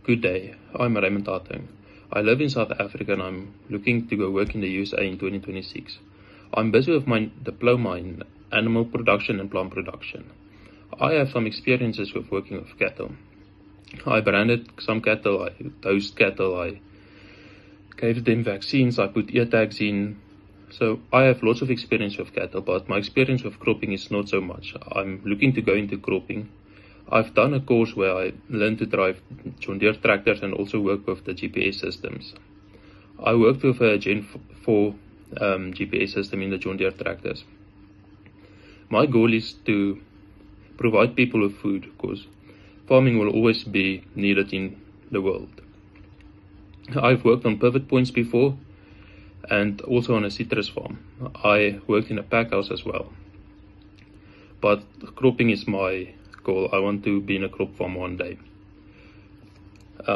Good day, I'm Raymond Hartung. I live in South Africa and I'm looking to go work in the USA in 2026. I'm busy with my diploma in animal production and plant production. I have some experiences with working with cattle. I branded some cattle, I dosed cattle, I gave them vaccines, I put ear tags in. So I have lots of experience with cattle, but my experience with cropping is not so much. I'm looking to go into cropping. I've done a course where I learned to drive John Deere tractors and also work with the GPS systems. I worked with a Gen 4 GPS system in the John Deere tractors. My goal is to provide people with food, because farming will always be needed in the world. I've worked on pivot points before and also on a citrus farm. I worked in a pack house as well. But cropping is my goal. I want to be in a crop farm one day.